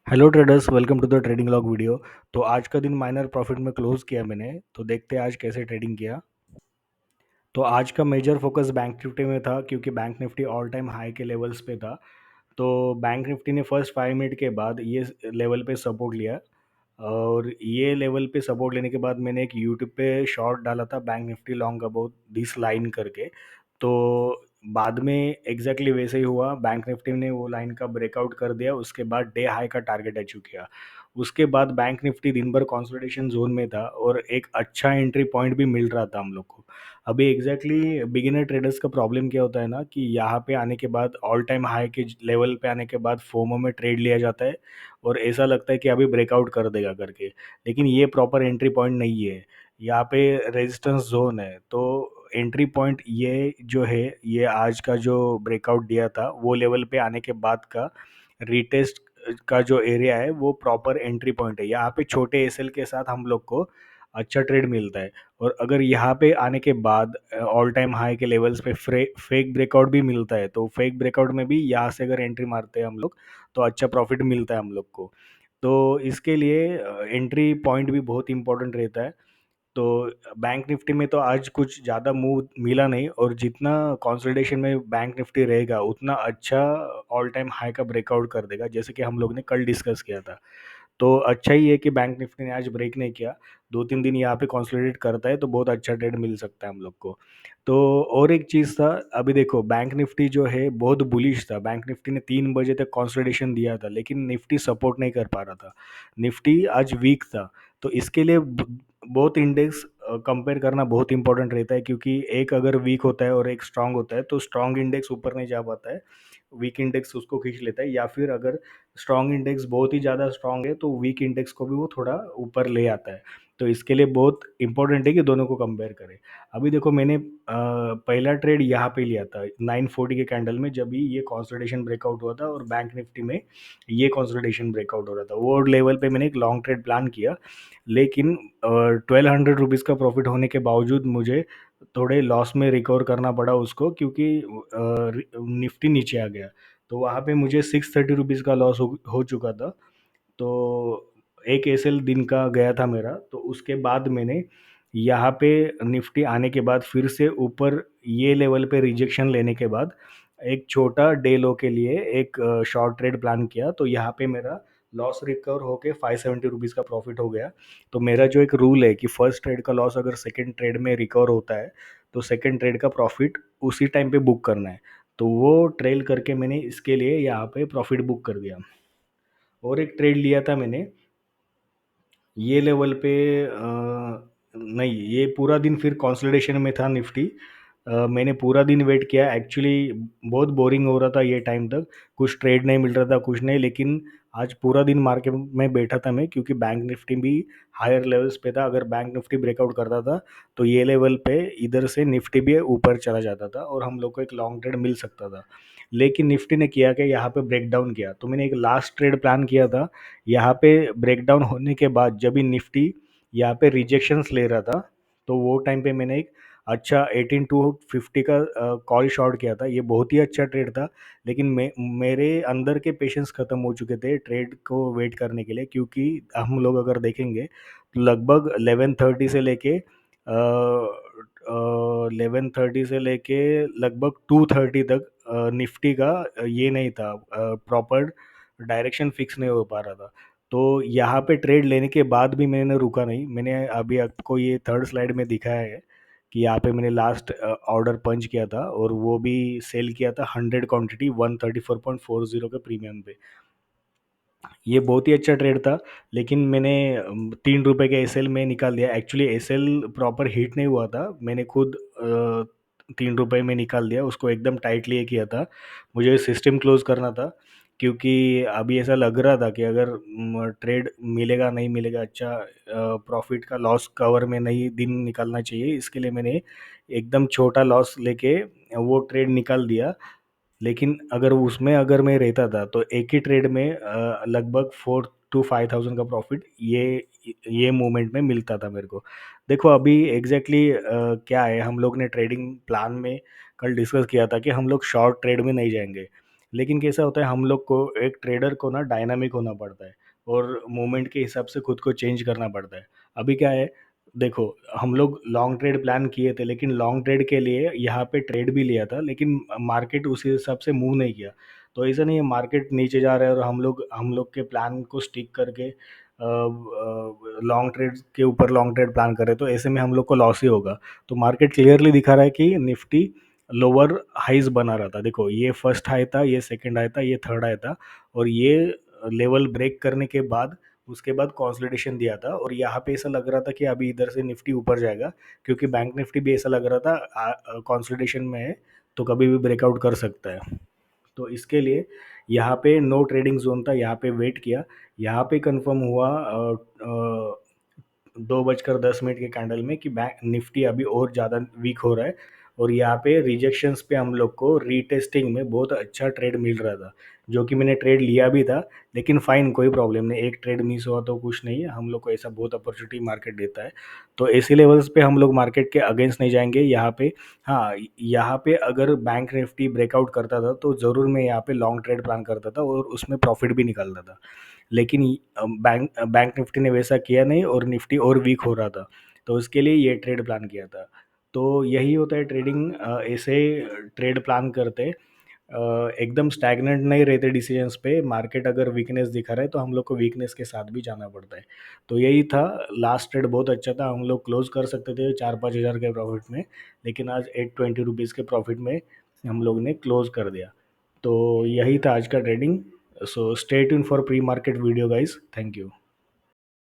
Hello traders, welcome to the trading log video. तो आज का दिन माइनर प्रॉफिट में क्लोज किया मैंने। तो देखते हैं आज कैसे ट्रेडिंग किया। तो आज का मेजर फोकस बैंक निफ्टी में था, क्योंकि bank Nifty all time high के लेवल्स पे था। तो बैंक निफ्टी ने फर्स्ट 5 मिनट के बाद ये लेवल पे सपोर्ट लिया। और ये लेवल पे सपोर्ट लेने के बाद मैंने एक यूट्यूब पे शॉर्ट डाला था, bank Nifty long about this line करके। तो बाद में एग्जैक्टली वैसे ही हुआ, बैंक निफ्टी ने वो लाइन का ब्रेकआउट कर दिया। उसके बाद डे हाई का टारगेट अचीव किया। उसके बाद बैंक निफ्टी दिन भर कंसोलिडेशन जोन में था और एक अच्छा एंट्री पॉइंट भी मिल रहा था हम लोग को। अभी एग्जैक्टली बिगिनर ट्रेडर्स का प्रॉब्लम क्या होता है ना, कि यहाँ पे आने के बाद ऑल टाइम हाई के लेवल पे आने के बाद फोमो में ट्रेड लिया जाता है और ऐसा लगता है कि अभी ब्रेकआउट कर देगा करके। लेकिन ये प्रॉपर एंट्री पॉइंट नहीं है। यहाँ पे रेजिस्टेंस जोन है। तो एंट्री पॉइंट ये जो है, ये आज का जो ब्रेकआउट दिया था वो लेवल पे आने के बाद का रीटेस्ट का जो एरिया है वो प्रॉपर एंट्री पॉइंट है। यहाँ पे छोटे एसएल के साथ हम लोग को अच्छा ट्रेड मिलता है। और अगर यहाँ पे आने के बाद ऑल टाइम हाई के लेवल्स पे फेक ब्रेकआउट भी मिलता है, तो फेक ब्रेकआउट में भी यहाँ से अगर एंट्री मारते हैं हम लोग, तो अच्छा प्रॉफिट मिलता है हम लोग को। तो इसके लिए एंट्री पॉइंट भी बहुत इंपॉर्टेंट रहता है। तो बैंक निफ्टी में तो आज कुछ ज़्यादा मूव मिला नहीं, और जितना कंसोलिडेशन में बैंक निफ्टी रहेगा उतना अच्छा ऑल टाइम हाई का ब्रेकआउट कर देगा, जैसे कि हम लोग ने कल डिस्कस किया था। तो अच्छा ही है कि बैंक निफ्टी ने आज ब्रेक नहीं किया। 2-3 दिन यहाँ पे कंसोलिडेट करता है तो बहुत अच्छा ट्रेड मिल सकता है हम लोग को। तो और एक चीज़ था, अभी देखो बैंक निफ्टी जो है बहुत बुलिश था। बैंक निफ्टी ने 3 बजे तक कंसोलिडेशन दिया था, लेकिन निफ्टी सपोर्ट नहीं कर पा रहा था। निफ्टी आज वीक था। तो इसके लिए बहुत इंडेक्स कंपेयर करना बहुत इंपॉर्टेंट रहता है, क्योंकि एक अगर वीक होता है और एक स्ट्रांग होता है तो स्ट्रांग इंडेक्स ऊपर नहीं जा पाता है, वीक इंडेक्स उसको खींच लेता है। या फिर अगर स्ट्रांग इंडेक्स बहुत ही ज़्यादा स्ट्रांग है तो वीक इंडेक्स को भी वो थोड़ा ऊपर ले आता है। तो इसके लिए बहुत इंपॉर्टेंट है कि दोनों को कंपेयर करें। अभी देखो मैंने पहला ट्रेड यहाँ पे लिया था 940 के कैंडल में, जब भी ये कंसोलिडेशन ब्रेकआउट हुआ था और बैंक निफ्टी में ये कंसोलिडेशन ब्रेकआउट हो रहा था, वो लेवल पे मैंने एक लॉन्ग ट्रेड प्लान किया। लेकिन 1200 रुपीज़ का प्रॉफिट होने के बावजूद मुझे थोड़े लॉस में रिकवर करना पड़ा उसको, क्योंकि निफ्टी नीचे आ गया। तो वहाँ पे मुझे 630 रुपीज़ का लॉस हो चुका था। तो एक एसएल दिन का गया था मेरा। तो उसके बाद मैंने यहाँ पे निफ्टी आने के बाद फिर से ऊपर ये लेवल पे रिजेक्शन लेने के बाद एक छोटा डे लो के लिए एक शॉर्ट ट्रेड प्लान किया। तो यहाँ पे मेरा लॉस रिकवर होके 570 रुपीज़ का प्रॉफिट हो गया। तो मेरा जो एक रूल है कि फर्स्ट ट्रेड का लॉस अगर सेकंड ट्रेड में रिकवर होता है, तो सेकंड ट्रेड का प्रॉफिट उसी टाइम पे बुक करना है। तो वो ट्रेल करके मैंने इसके लिए यहाँ पे प्रॉफिट बुक कर दिया। और एक ट्रेड लिया था मैंने ये लेवल पे नहीं, ये पूरा दिन फिर कंसोलिडेशन में था निफ्टी। मैंने पूरा दिन वेट किया एक्चुअली। बहुत बोरिंग हो रहा था ये टाइम तक, कुछ ट्रेड नहीं मिल रहा था, कुछ नहीं। लेकिन आज पूरा दिन मार्केट में बैठा था मैं, क्योंकि बैंक निफ्टी भी हायर लेवल्स पे था। अगर बैंक निफ्टी ब्रेकआउट करता था तो ये लेवल पे इधर से निफ्टी भी ऊपर चला जाता था और हम लोग को एक लॉन्ग ट्रेड मिल सकता था। लेकिन निफ्टी ने किया कि यहाँ पे ब्रेक डाउन किया। तो मैंने एक लास्ट ट्रेड प्लान किया था। यहाँ पे ब्रेकडाउन होने के बाद जब भी निफ्टी यहाँ पे रिजेक्शंस ले रहा था, तो वो टाइम पे मैंने एक अच्छा 18 to 50 का कॉल शॉर्ट किया था। ये बहुत ही अच्छा ट्रेड था। लेकिन मेरे अंदर के पेशेंस खत्म हो चुके थे ट्रेड को वेट करने के लिए, क्योंकि हम लोग अगर देखेंगे तो लगभग 11:30 से लेके लगभग 2:30 तक निफ्टी का ये नहीं था, प्रॉपर डायरेक्शन फिक्स नहीं हो पा रहा था। तो यहाँ पे ट्रेड लेने के बाद भी मैंने रुका नहीं। मैंने अभी आपको ये थर्ड स्लाइड में दिखाया है कि यहाँ पे मैंने लास्ट ऑर्डर पंच किया था और वो भी सेल किया था 100 क्वांटिटी 134.40 के प्रीमियम पे। ये बहुत ही अच्छा ट्रेड था। लेकिन मैंने 3 रुपए के एसएल में निकाल दिया। एक्चुअली एसएल प्रॉपर हिट नहीं हुआ था, मैंने खुद 3 रुपए में निकाल दिया उसको, एकदम टाइटली किया था। मुझे सिस्टम क्लोज करना था, क्योंकि अभी ऐसा लग रहा था कि अगर ट्रेड मिलेगा नहीं मिलेगा अच्छा प्रॉफिट का लॉस कवर में नहीं दिन निकालना चाहिए। इसके लिए मैंने एकदम छोटा लॉस लेके वो ट्रेड निकाल दिया। लेकिन अगर मैं रहता था तो एक ही ट्रेड में लगभग 4 to 5 thousand का प्रॉफिट ये मूवमेंट में मिलता था मेरे को। देखो अभी एग्जैक्टली क्या है, हम लोग ने ट्रेडिंग प्लान में कल डिस्कस किया था कि हम लोग शॉर्ट ट्रेड में नहीं जाएंगे। लेकिन कैसा होता है, हम लोग को, एक ट्रेडर को ना डायनामिक होना पड़ता है और मूवमेंट के हिसाब से खुद को चेंज करना पड़ता है। अभी क्या है, देखो, हम लोग लॉन्ग ट्रेड प्लान किए थे, लेकिन लॉन्ग ट्रेड के लिए यहाँ पे ट्रेड भी लिया था, लेकिन मार्केट उसी हिसाब से मूव नहीं किया। तो ऐसा नहीं है मार्केट नीचे जा रहा है और हम लोग के प्लान को स्टिक करके लॉन्ग ट्रेड के ऊपर लॉन्ग ट्रेड प्लान करें, तो ऐसे में हम लोग को लॉस ही होगा। तो मार्केट क्लियरली दिखा रहा है कि निफ्टी लोअर हाइज बना रहा था। देखो, ये फर्स्ट हाई था, ये सेकंड हाई था, ये थर्ड हाई था, और ये लेवल ब्रेक करने के बाद उसके बाद कंसोलिडेशन दिया था, और यहाँ पे ऐसा लग रहा था कि अभी इधर से निफ्टी ऊपर जाएगा, क्योंकि बैंक निफ्टी भी ऐसा लग रहा था कंसोलिडेशन में है, तो कभी भी ब्रेकआउट कर सकता है। तो इसके लिए यहाँ पे नो ट्रेडिंग जोन था, यहाँ पे वेट किया। यहाँ पे कंफर्म हुआ 2:10 के कैंडल में कि बैंक निफ्टी अभी और ज़्यादा वीक हो रहा है, और यहाँ पे रिजेक्शंस पे हम लोग को रीटेस्टिंग में बहुत अच्छा ट्रेड मिल रहा था, जो कि मैंने ट्रेड लिया भी था। लेकिन फाइन, कोई प्रॉब्लम नहीं, एक ट्रेड मिस हुआ तो कुछ नहीं है, हम लोग को ऐसा बहुत अपॉर्चुनिटी मार्केट देता है। तो ऐसे लेवल्स पे हम लोग मार्केट के अगेंस्ट नहीं जाएंगे यहाँ पे। हाँ, यहाँ पे अगर बैंक निफ्टी ब्रेकआउट करता था तो ज़रूर मैं यहाँ पे लॉन्ग ट्रेड प्लान करता था और उसमें प्रॉफिट भी निकालता था। लेकिन बैंक बैंक निफ्टी ने वैसा किया नहीं, और निफ्टी और वीक हो रहा था, तो उसके लिए ये ट्रेड प्लान किया था। तो यही होता है ट्रेडिंग, ऐसे ट्रेड प्लान करते, एकदम स्टैग्नेंट नहीं रहते डिसीजंस पे। मार्केट अगर वीकनेस दिखा रहा है तो हम लोग को वीकनेस के साथ भी जाना पड़ता है। तो यही था। लास्ट ट्रेड बहुत अच्छा था, हम लोग क्लोज कर सकते थे 4-5 हज़ार के प्रॉफिट में, लेकिन आज 820 रुपीज़ के प्रॉफिट में हम लोग ने क्लोज कर दिया। तो यही था आज का trading. So stay tune for pre market video guys, thank you.